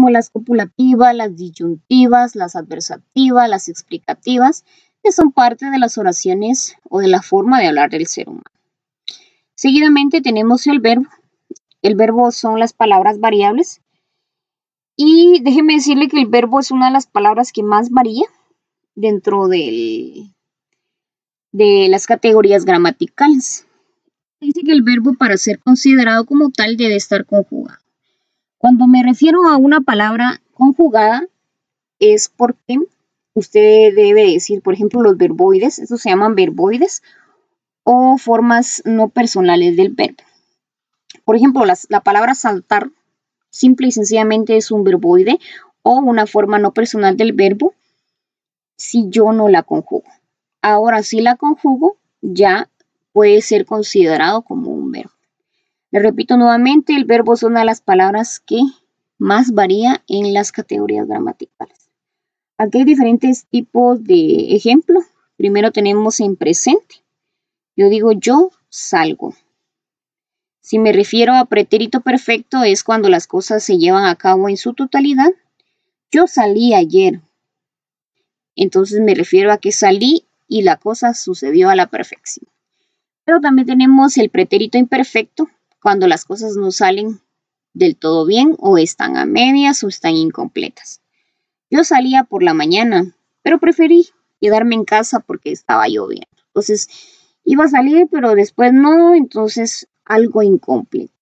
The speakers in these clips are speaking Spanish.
tenemos las copulativas, las disyuntivas, las adversativas, las explicativas, que son parte de las oraciones o de la forma de hablar del ser humano. Seguidamente tenemos el verbo. El verbo son las palabras variables. Y déjeme decirle que el verbo es una de las palabras que más varía dentro de las categorías gramaticales. Dice que el verbo, para ser considerado como tal, debe estar conjugado. Cuando me refiero a una palabra conjugada, es porque usted debe decir, por ejemplo, los verboides, estos se llaman verboides o formas no personales del verbo. Por ejemplo, la palabra saltar, simple y sencillamente es un verboide o una forma no personal del verbo si yo no la conjugo. Ahora, si la conjugo, ya puede ser considerado como un verbo. Le repito nuevamente, el verbo es una de las palabras que más varía en las categorías gramaticales. Aquí hay diferentes tipos de ejemplos. Primero tenemos en presente. Yo digo yo salgo. Si me refiero a pretérito perfecto es cuando las cosas se llevan a cabo en su totalidad. Yo salí ayer. Entonces me refiero a que salí y la cosa sucedió a la perfección. Pero también tenemos el pretérito imperfecto, cuando las cosas no salen del todo bien o están a medias o están incompletas. Yo salía por la mañana, pero preferí quedarme en casa porque estaba lloviendo. Entonces iba a salir, pero después no, entonces algo incompleto.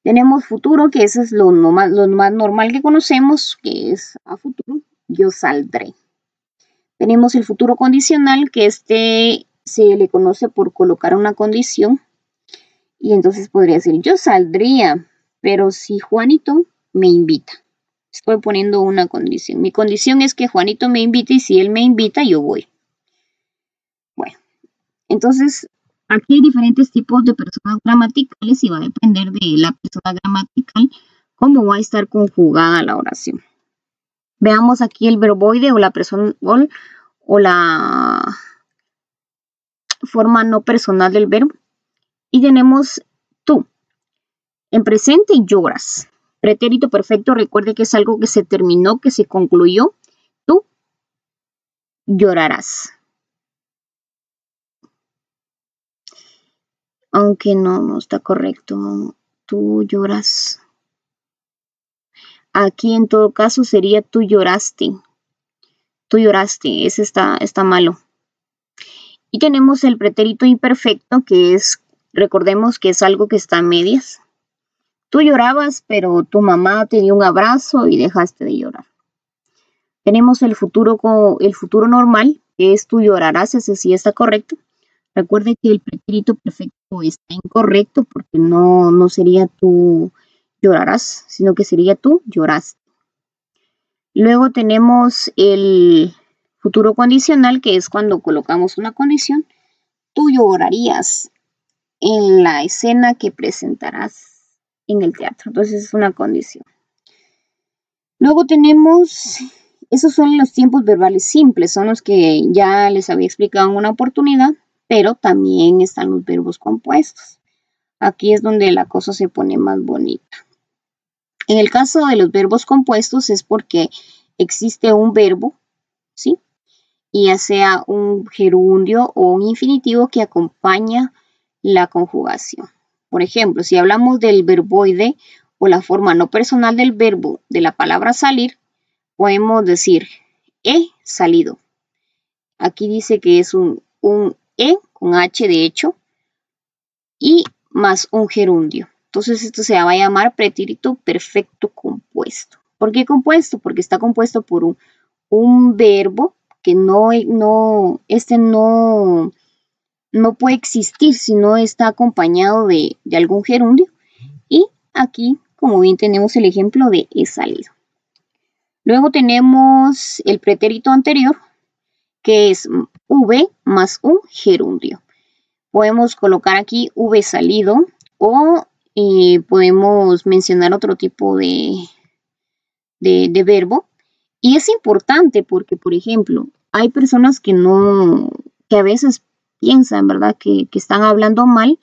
Tenemos futuro, que eso es lo más normal que conocemos, que es a futuro. Yo saldré. Tenemos el futuro condicional, que se le conoce por colocar una condición. Y entonces podría decir, yo saldría, pero si Juanito me invita. Estoy poniendo una condición. Mi condición es que Juanito me invite y si él me invita, yo voy. Bueno, entonces aquí hay diferentes tipos de personas gramaticales y va a depender de la persona gramatical cómo va a estar conjugada la oración. Veamos aquí el verboide o la persona o la forma no personal del verbo. Y tenemos tú. En presente lloras. Pretérito perfecto, recuerde que es algo que se terminó, que se concluyó. Tú llorarás. Aunque no está correcto. Tú lloras. Aquí en todo caso sería tú lloraste. Tú lloraste. Ese está malo. Y tenemos el pretérito imperfecto, que es, recordemos que es algo que está a medias. Tú llorabas, pero tu mamá te dio un abrazo y dejaste de llorar. Tenemos el futuro normal, que es tú llorarás, ese sí está correcto. Recuerde que el pretérito perfecto está incorrecto porque no sería tú llorarás, sino que sería tú lloraste. Luego tenemos el futuro condicional, que es cuando colocamos una condición. Tú llorarías en la escena que presentarás en el teatro. Entonces es una condición. Luego tenemos, esos son los tiempos verbales simples, son los que ya les había explicado en una oportunidad, pero también están los verbos compuestos. Aquí es donde la cosa se pone más bonita. En el caso de los verbos compuestos es porque existe un verbo, ¿sí? Y ya sea un gerundio o un infinitivo que acompaña la conjugación. Por ejemplo, si hablamos del verboide o la forma no personal del verbo de la palabra salir, podemos decir he salido. Aquí dice que es un e con h de hecho y más un gerundio. Entonces esto se va a llamar pretérito perfecto compuesto. ¿Por qué compuesto? Porque está compuesto por un verbo que no puede existir si no está acompañado de algún gerundio. Y aquí, como bien tenemos el ejemplo de he salido. Luego tenemos el pretérito anterior, que es v más un gerundio. Podemos colocar aquí v salido o podemos mencionar otro tipo de verbo. Y es importante porque, por ejemplo, hay personas que a veces piensan, ¿verdad?, que están hablando mal,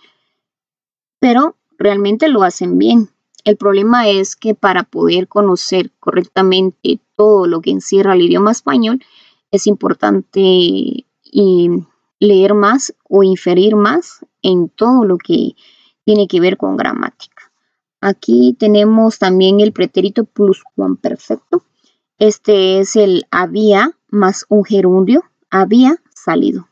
pero realmente lo hacen bien. El problema es que para poder conocer correctamente todo lo que encierra el idioma español, es importante leer más o inferir más en todo lo que tiene que ver con gramática. Aquí tenemos también el pretérito pluscuamperfecto. Este es el había más un gerundio, había salido.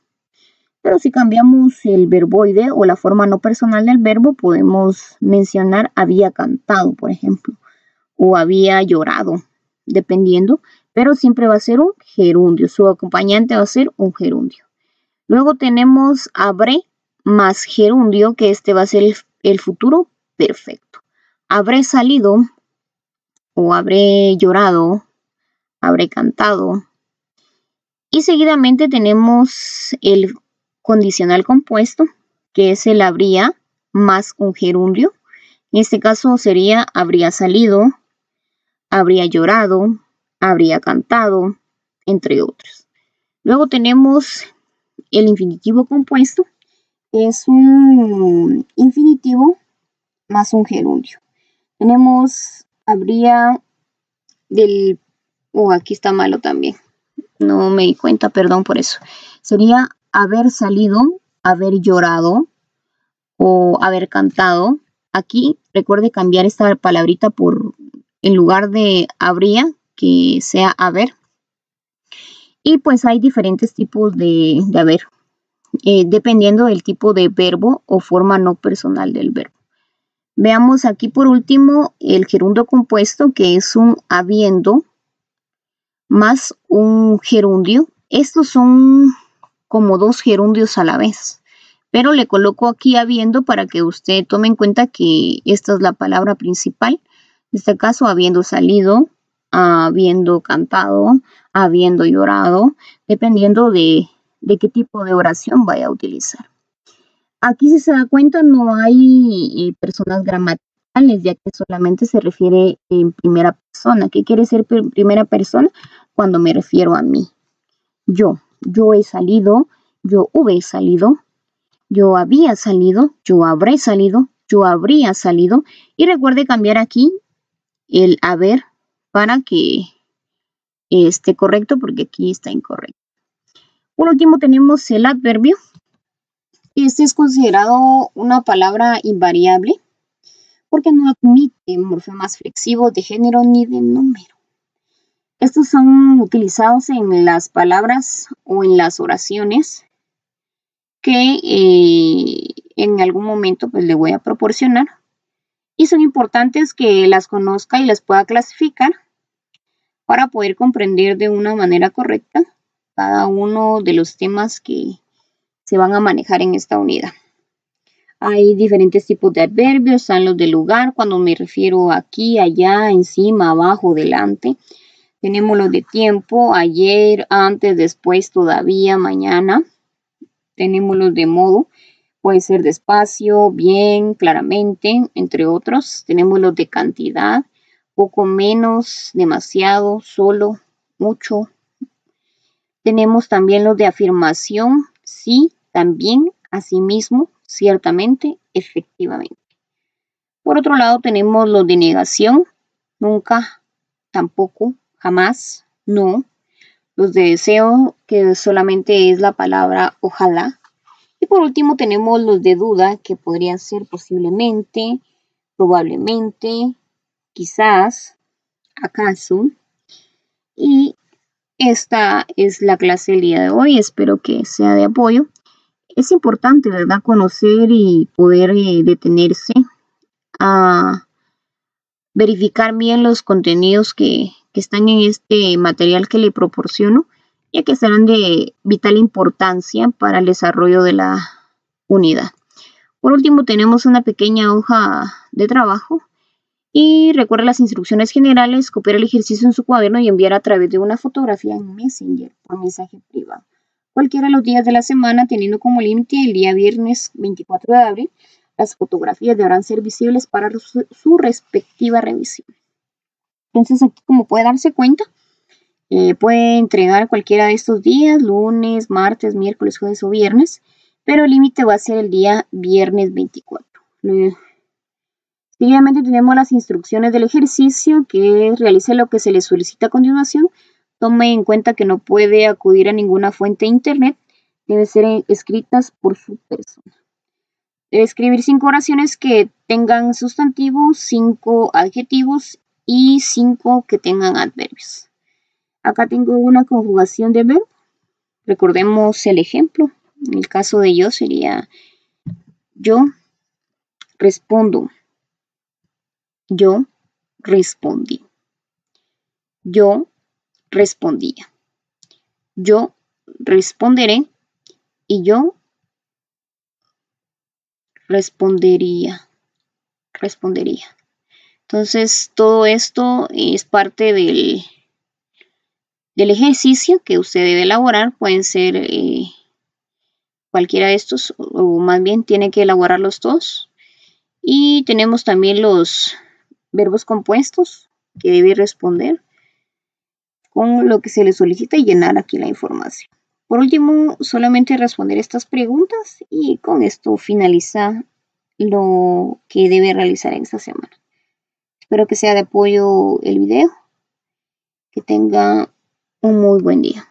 Pero si cambiamos el verboide o la forma no personal del verbo, podemos mencionar había cantado, por ejemplo, o había llorado, dependiendo, pero siempre va a ser un gerundio. Su acompañante va a ser un gerundio. Luego tenemos habré más gerundio, que este va a ser el futuro perfecto. Habré salido o habré llorado, habré cantado. Y seguidamente tenemos el condicional compuesto, que es el habría más un gerundio. En este caso sería habría salido, habría llorado, habría cantado, entre otros. Luego tenemos el infinitivo compuesto, que es un infinitivo más un gerundio. Tenemos habría del... aquí está malo también. No me di cuenta, perdón por eso. Sería haber salido, haber llorado o haber cantado. Aquí recuerde cambiar esta palabrita por, en lugar de habría, que sea haber. Y pues hay diferentes tipos de haber, dependiendo del tipo de verbo o forma no personal del verbo. Veamos aquí por último el gerundio compuesto, que es un habiendo más un gerundio. Estos son como dos gerundios a la vez, pero le coloco aquí habiendo para que usted tome en cuenta que esta es la palabra principal. En este caso, habiendo salido, habiendo cantado, habiendo llorado, dependiendo de qué tipo de oración vaya a utilizar. Aquí, si se da cuenta, no hay personas gramaticales, ya que solamente se refiere en primera persona. ¿Qué quiere decir primera persona? Cuando me refiero a mí. Yo he salido, yo hube salido, yo había salido, yo habré salido, yo habría salido. Y recuerde cambiar aquí el haber para que esté correcto, porque aquí está incorrecto. Por último tenemos el adverbio. Este es considerado una palabra invariable porque no admite morfemas flexivos de género ni de número. Estos son utilizados en las palabras o en las oraciones que en algún momento pues le voy a proporcionar. Y son importantes que las conozca y las pueda clasificar para poder comprender de una manera correcta cada uno de los temas que se van a manejar en esta unidad. Hay diferentes tipos de adverbios, están los de lugar, cuando me refiero aquí, allá, encima, abajo, delante. Tenemos los de tiempo, ayer, antes, después, todavía, mañana. Tenemos los de modo, puede ser despacio, bien, claramente, entre otros. Tenemos los de cantidad, poco menos, demasiado, solo, mucho. Tenemos también los de afirmación, sí, también, asimismo, ciertamente, efectivamente. Por otro lado tenemos los de negación, nunca, tampoco, jamás, no. Los de deseo, que solamente es la palabra ojalá. Y por último tenemos los de duda, que podrían ser posiblemente, probablemente, quizás, acaso. Y esta es la clase del día de hoy, espero que sea de apoyo. Es importante, ¿verdad?, conocer y poder detenerse a verificar bien los contenidos que están en este material que le proporciono, ya que serán de vital importancia para el desarrollo de la unidad. Por último, tenemos una pequeña hoja de trabajo y recuerda las instrucciones generales, copiar el ejercicio en su cuaderno y enviar a través de una fotografía en Messenger por mensaje privado. Cualquiera de los días de la semana, teniendo como límite el día viernes 24 de abril, las fotografías deberán ser visibles para su respectiva revisión. Entonces, aquí, como puede darse cuenta, puede entregar cualquiera de estos días, lunes, martes, miércoles, jueves o viernes, pero el límite va a ser el día viernes 24. Si Seguidamente tenemos las instrucciones del ejercicio, que realice lo que se le solicita a continuación. Tome en cuenta que no puede acudir a ninguna fuente de internet, deben ser escritas por su persona. Debe escribir 5 oraciones que tengan sustantivos, 5 adjetivos y 5 que tengan adverbios. Acá tengo una conjugación de verbo. Recordemos el ejemplo. En el caso de yo sería: yo respondo, yo respondí, yo respondía, yo responderé y yo respondería. Entonces, todo esto es parte del ejercicio que usted debe elaborar. Pueden ser cualquiera de estos, o más bien tiene que elaborarlos todos. Y tenemos también los verbos compuestos que debe responder con lo que se le solicita y llenar aquí la información. Por último, solamente responder estas preguntas y con esto finaliza lo que debe realizar en esta semana. Espero que sea de apoyo el video. Que tenga un muy buen día.